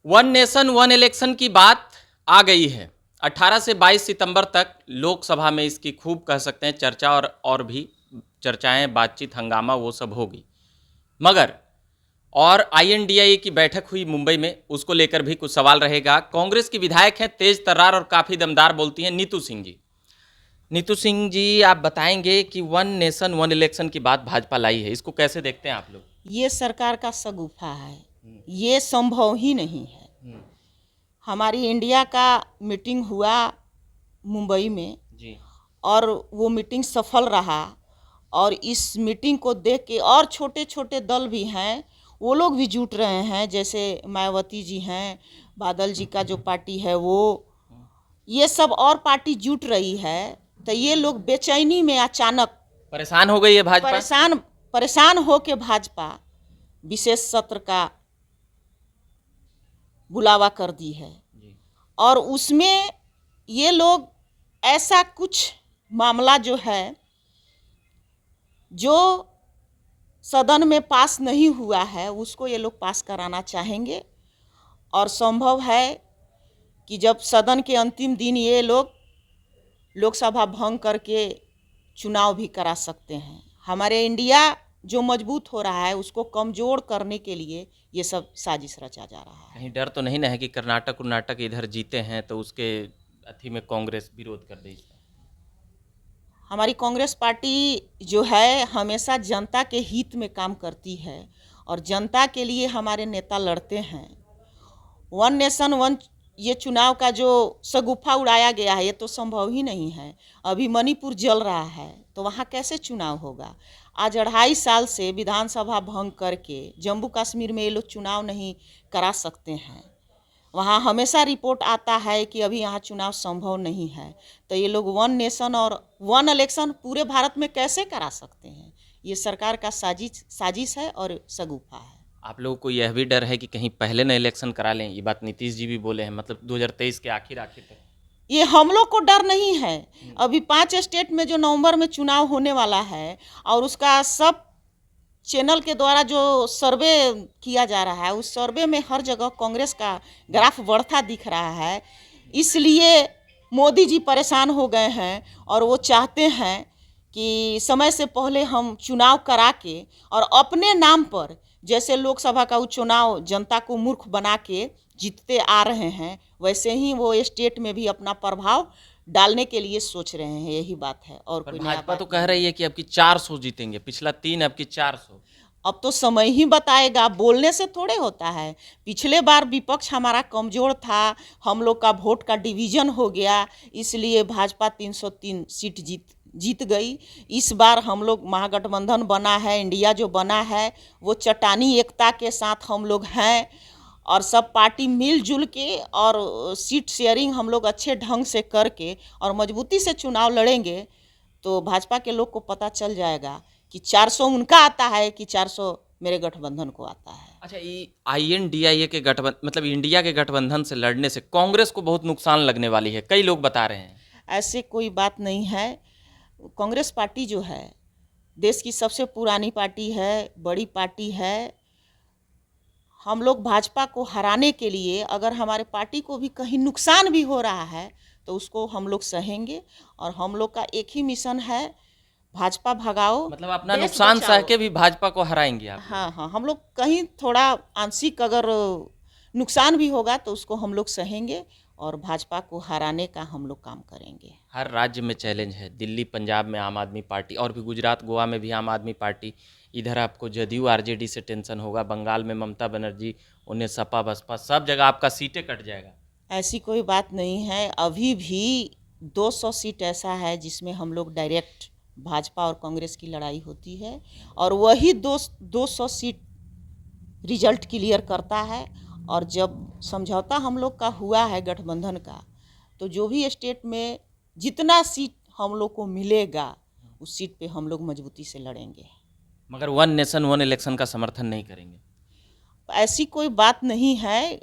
One nation one election की बात आ गई है। 18 से 22 सितंबर तक लोकसभा में इसकी खूब कह सकते हैं चर्चा और भी चर्चाएं, बातचीत, हंगामा वो सब होगी। मगर और आईएनडीआई की बैठक हुई मुंबई में, उसको लेकर भी कुछ सवाल रहेगा। कांग्रेस की विधायक हैं, तेज तर्रार और काफ़ी दमदार बोलती हैं, नीतू सिंह जी। नीतू सिंह जी, आप बताएंगे कि वन नेशन वन इलेक्शन की बात भाजपा लाई है, इसको कैसे देखते हैं आप लोग? ये सरकार का शगुफा है, ये संभव ही नहीं है। हमारी इंडिया का मीटिंग हुआ मुंबई में जी। और वो मीटिंग सफल रहा, और इस मीटिंग को देख के और छोटे छोटे दल भी हैं, वो लोग भी जुट रहे हैं, जैसे मायावती जी हैं, बादल जी का जो पार्टी है वो, ये सब और पार्टी जुट रही है। तो ये लोग बेचैनी में अचानक परेशान हो गई है भाजपा। परेशान हो के भाजपा विशेष सत्र का बुलावा कर दी है। और उसमें ये लोग ऐसा कुछ मामला जो है, जो सदन में पास नहीं हुआ है, उसको ये लोग पास कराना चाहेंगे। और संभव है कि जब सदन के अंतिम दिन ये लोग लोकसभा भंग करके चुनाव भी करा सकते हैं। हमारे इंडिया जो मजबूत हो रहा है उसको कमज़ोर करने के लिए ये सब साजिश रचा जा रहा है। कहीं डर तो नहीं ना है कि कर्नाटक इधर जीते हैं तो उसके अथी में कांग्रेस विरोध कर देगी? हमारी कांग्रेस पार्टी जो है हमेशा जनता के हित में काम करती है और जनता के लिए हमारे नेता लड़ते हैं। वन नेशन वन ये चुनाव का जो शगुफा उड़ाया गया है, ये तो संभव ही नहीं है। अभी मणिपुर जल रहा है तो वहाँ कैसे चुनाव होगा? आज 2.5 साल से विधानसभा भंग करके जम्मू कश्मीर में ये लोग चुनाव नहीं करा सकते हैं। वहाँ हमेशा रिपोर्ट आता है कि अभी यहाँ चुनाव संभव नहीं है। तो ये लोग वन नेशन और वन इलेक्शन पूरे भारत में कैसे करा सकते हैं? ये सरकार का साजिश है और शगुफा है। आप लोगों को यह भी डर है कि कहीं पहले न इलेक्शन करा लें? ये बात नीतीश जी भी बोले हैं, मतलब 2023 के आखिर तक। ये हम लोग को डर नहीं है। अभी 5 स्टेट में जो नवंबर में चुनाव होने वाला है और उसका सब चैनल के द्वारा जो सर्वे किया जा रहा है, उस सर्वे में हर जगह कांग्रेस का ग्राफ बढ़ता दिख रहा है। इसलिए मोदी जी परेशान हो गए हैं और वो चाहते हैं कि समय से पहले हम चुनाव करा के और अपने नाम पर, जैसे लोकसभा का चुनाव जनता को मूर्ख बना के जीतते आ रहे हैं, वैसे ही वो स्टेट में भी अपना प्रभाव डालने के लिए सोच रहे हैं। यही बात है और कोई नया भाजपा बात तो कह रही है कि अब की 400 जीतेंगे, पिछला 3, अब की 400। अब तो समय ही बताएगा, बोलने से थोड़े होता है। पिछले बार विपक्ष हमारा कमज़ोर था, हम लोग का वोट का डिवीज़न हो गया, इसलिए भाजपा 303 सीट जीत गई। इस बार हम लोग महागठबंधन बना है, इंडिया जो बना है वो चट्टानी एकता के साथ हम लोग हैं और सब पार्टी मिलजुल के और सीट शेयरिंग हम लोग अच्छे ढंग से करके और मजबूती से चुनाव लड़ेंगे तो भाजपा के लोग को पता चल जाएगा कि 400 उनका आता है कि 400 मेरे गठबंधन को आता है। अच्छा, ये आईएनडीआई के गठबंधन, मतलब इंडिया के गठबंधन से लड़ने से कांग्रेस को बहुत नुकसान लगने वाली है, कई लोग बता रहे हैं। ऐसे कोई बात नहीं है। कांग्रेस पार्टी जो है देश की सबसे पुरानी पार्टी है, बड़ी पार्टी है। हम लोग भाजपा को हराने के लिए अगर हमारे पार्टी को भी कहीं नुकसान भी हो रहा है तो उसको हम लोग सहेंगे और हम लोग का एक ही मिशन है, भाजपा भगाओ, मतलब अपना नुकसान सह के भी भाजपा को हराएंगे आप? हाँ हाँ, हम लोग कहीं थोड़ा आंशिक अगर नुकसान भी होगा तो उसको हम लोग सहेंगे और भाजपा को हराने का हम लोग काम करेंगे। हर राज्य में चैलेंज है, दिल्ली पंजाब में आम आदमी पार्टी और भी गुजरात गोवा में भी आम आदमी पार्टी, इधर आपको जदयू आरजेडी से टेंशन होगा, बंगाल में ममता बनर्जी, उन्हें सपा बसपा, सब जगह आपका सीटें कट जाएगा। ऐसी कोई बात नहीं है। अभी भी 200 सीट ऐसा है जिसमें हम लोग डायरेक्ट भाजपा और कांग्रेस की लड़ाई होती है और वही 200 सीट रिजल्ट क्लियर करता है। और जब समझौता हम लोग का हुआ है गठबंधन का, तो जो भी स्टेट में जितना सीट हम लोग को मिलेगा उस सीट पे हम लोग मजबूती से लड़ेंगे। मगर वन नेशन वन इलेक्शन का समर्थन नहीं करेंगे? ऐसी कोई बात नहीं है।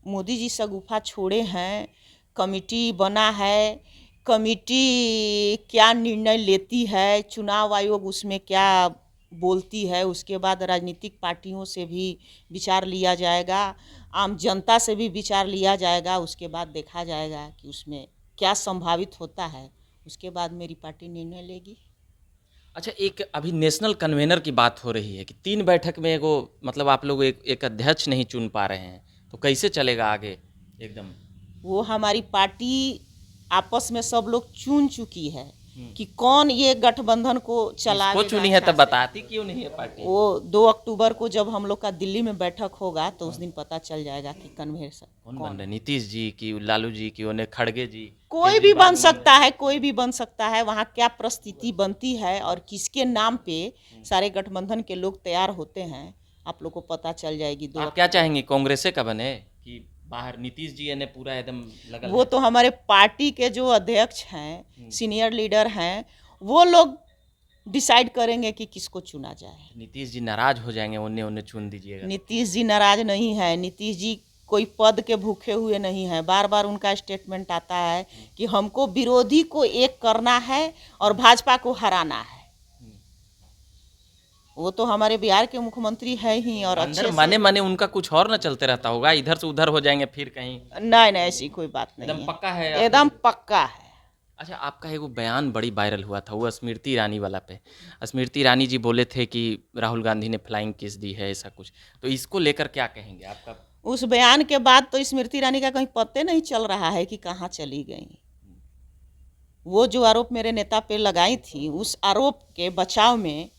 मोदी जी शगुफा छोड़े हैं, कमेटी बना है, कमेटी क्या निर्णय लेती है, चुनाव आयोग उसमें क्या बोलती है, उसके बाद राजनीतिक पार्टियों से भी विचार लिया जाएगा। आम जनता से भी विचार लिया जाएगा। उसके बाद देखा जाएगा कि उसमें क्या संभावित होता है, उसके बाद मेरी पार्टी निर्णय लेगी। अच्छा, एक अभी नेशनल कन्वेनर की बात हो रही है कि 3 बैठक में एगो मतलब आप लोग एक अध्यक्ष नहीं चुन पा रहे हैं, तो कैसे चलेगा आगे एकदम? वो हमारी पार्टी आपस में सब लोग चुन चुकी है कि कौन ये गठबंधन को चलावेगा। किसको चुनी है तब बताती क्यों नहीं है पार्टी? वो 2 अक्टूबर को जब हम लोग का दिल्ली में बैठक होगा तो उस दिन पता चल जाएगा कि कन्वेंशन कौन बन रहे? नीतीश जी की, लालू जी की, उन्हें खड़गे जी, कोई भी बन सकता है, कोई भी बन सकता है। वहाँ क्या परिस्थिति बनती है और किसके नाम पे सारे गठबंधन के लोग तैयार होते हैं, आप लोग को पता चल जाएगी। आप क्या चाहेंगे, कांग्रेस का बने कि बाहर नीतीश जी ने पूरा एकदम लगल वो है? तो हमारे पार्टी के जो अध्यक्ष हैं, सीनियर लीडर हैं, वो लोग डिसाइड करेंगे कि किसको चुना जाए। नीतीश जी नाराज हो जाएंगे, उन्हें उन्हें चुन दीजिएगा। नीतीश जी नाराज नहीं है। नीतीश जी कोई पद के भूखे हुए नहीं है। बार बार उनका स्टेटमेंट आता है कि हमको विरोधी को एक करना है और भाजपा को हराना है। वो तो हमारे बिहार के मुख्यमंत्री है ही और अंदर अच्छे माने माने उनका कुछ और न चलते रहता होगा, इधर से उधर हो जाएंगे फिर कहीं। नहीं नहीं, ऐसी कोई बात नहीं एकदम है। पक्का है? एकदम पक्का है। अच्छा, आपका एगो बयान बड़ी वायरल हुआ था, वो स्मृति ईरानी वाला पे। स्मृति ईरानी जी बोले थे कि राहुल गांधी ने फ्लाइंग किस दी है, ऐसा कुछ। तो इसको लेकर क्या कहेंगे आपका? उस बयान के बाद तो स्मृति ईरानी का कहीं पते नहीं चल रहा है कि कहाँ चली गई। वो जो आरोप मेरे नेता पे लगाई थी, उस आरोप के बचाव में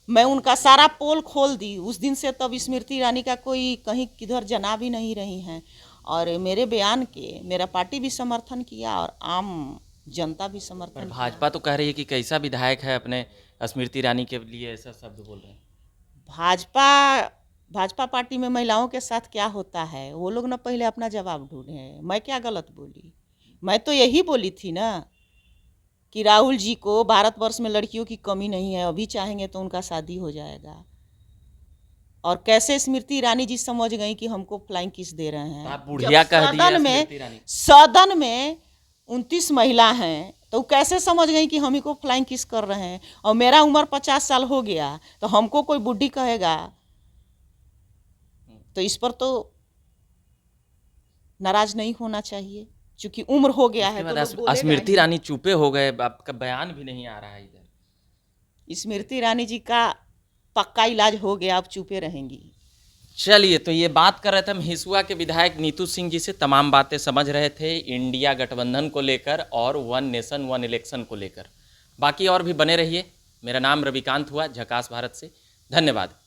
मैं उनका सारा पोल खोल दी। उस दिन से तब स्मृति ईरानी का कोई कहीं किधर जना भी नहीं रही हैं और मेरे बयान के मेरा पार्टी भी समर्थन किया और आम जनता भी समर्थन पर किया। भाजपा तो कह रही है कि कैसा विधायक है अपने स्मृति ईरानी के लिए ऐसा शब्द बोल रहे हैं। भाजपा पार्टी में महिलाओं के साथ क्या होता है, वो लोग ना पहले अपना जवाब ढूंढें। मैं क्या गलत बोली? मैं तो यही बोली थी ना कि राहुल जी को भारतवर्ष में लड़कियों की कमी नहीं है, अभी चाहेंगे तो उनका शादी हो जाएगा। और कैसे स्मृति ईरानी जी समझ गई कि हमको फ्लाइंग किस दे रहे हैं? आप बुढ़िया कह दिया स्मृति ईरानी। सदन में 29 महिला हैं तो कैसे समझ गई कि हम ही को फ्लाइंग किस कर रहे हैं? और मेरा उम्र 50 साल हो गया तो हमको कोई बुढ़ी कहेगा? तो इस पर तो नाराज नहीं होना चाहिए, क्योंकि उम्र हो गया है। तो स्मृति ईरानी चुपे हो गए, आपका बयान भी नहीं आ रहा है इधर। स्मृति ईरानी जी का पक्का इलाज हो गया, अब चुपे रहेंगी। चलिए, तो ये बात कर रहे थे हम हिसुआ के विधायक नीतू सिंह जी से, तमाम बातें समझ रहे थे इंडिया गठबंधन को लेकर और वन नेशन वन इलेक्शन को लेकर। बाकी और भी बने रहिए। मेरा नाम रविकांत हुआ, झकास भारत से। धन्यवाद।